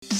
So,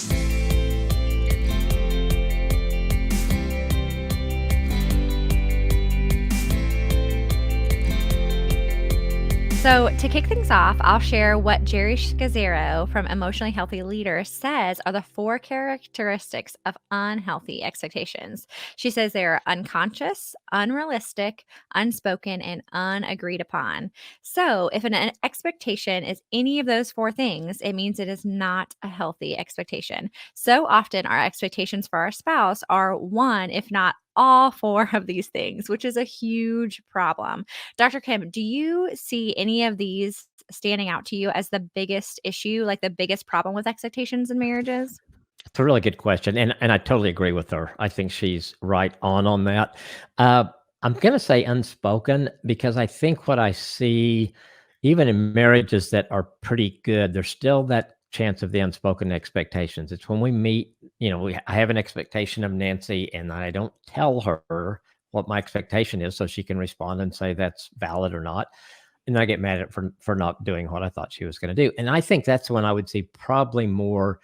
to kick things off, I'll share what Jerry Scazzaro from Emotionally Healthy Leader says are the 4 characteristics of unhealthy expectations. She says they are unconscious, unrealistic, unspoken, and unagreed upon. So, if an expectation is any of those 4 things, it means it is not a healthy expectation. So often, our expectations for our spouse are one, if not all 4 of these things, which is a huge problem. Dr. Kim, do you see any of these standing out to you as the biggest issue, like the biggest problem with expectations in marriages? It's a really good question, and I totally agree with her. I think she's right on that. Uh, I'm gonna say unspoken because I think what I see, even in marriages that are pretty good, there's still that chance of the unspoken expectations. It's when we meet, I have an expectation of Nancy, and I don't tell her what my expectation is, so she can respond and say that's valid or not. And I get mad at for not doing what I thought she was going to do. And I think that's when I would see probably more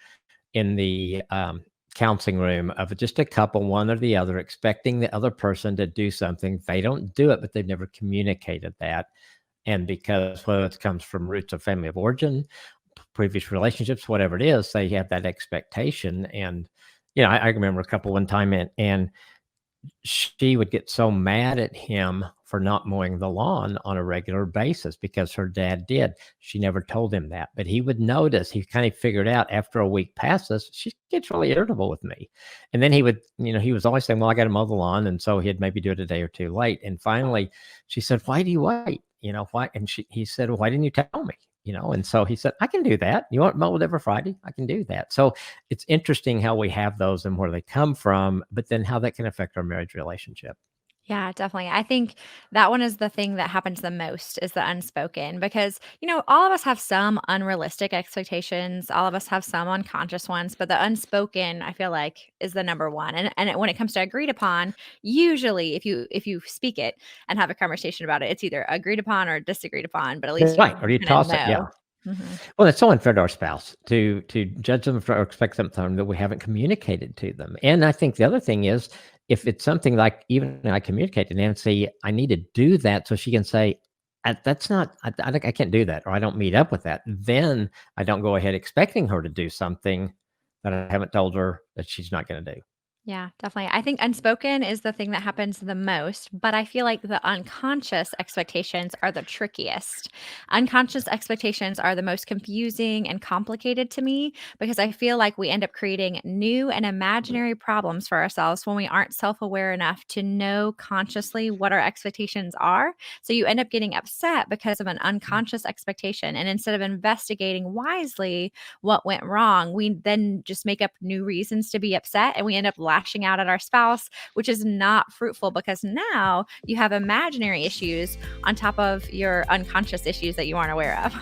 in the counseling room of just a couple, one or the other, expecting the other person to do something. They don't do it, but they've never communicated that. And because whether it comes from roots of family of origin, previous relationships, whatever it is, they have that expectation. And, I remember a couple one time and she would get so mad at him for not mowing the lawn on a regular basis because her dad did. She never told him that, but he would notice. He kind of figured out after a week passes, she gets really irritable with me. And then he would, he was always saying, well, I got to mow the lawn. And so he'd maybe do it a day or two late. And finally she said, why do you wait? Why? And he said, well, why didn't you tell me? And so he said, I can do that. You want mowed every Friday? I can do that. So it's interesting how we have those and where they come from, but then how that can affect our marriage relationship. Yeah, definitely. I think that one is the thing that happens the most is the unspoken because, all of us have some unrealistic expectations. All of us have some unconscious ones, but the unspoken, I feel like, is the number one. And when it comes to agreed upon, usually if you speak it and have a conversation about it, it's either agreed upon or disagreed upon, but at least Right. Or you kind of toss it. Yeah. know. Mhm. Well, it's so unfair to our spouse to judge them for or expect something from them that we haven't communicated to them. And I think the other thing is, if it's something like even I communicate to Nancy, I need to do that so she can say, "That's not. I can't do that," or "I don't meet up with that." Then I don't go ahead expecting her to do something that I haven't told her that she's not going to do. Yeah, definitely. I think unspoken is the thing that happens the most, but I feel like the unconscious expectations are the trickiest. Unconscious expectations are the most confusing and complicated to me because I feel like we end up creating new and imaginary problems for ourselves when we aren't self aware enough to know consciously what our expectations are. So you end up getting upset because of an unconscious expectation. And instead of investigating wisely what went wrong, we then just make up new reasons to be upset and we end up lashing out at our spouse, which is not fruitful because now you have imaginary issues on top of your unconscious issues that you aren't aware of.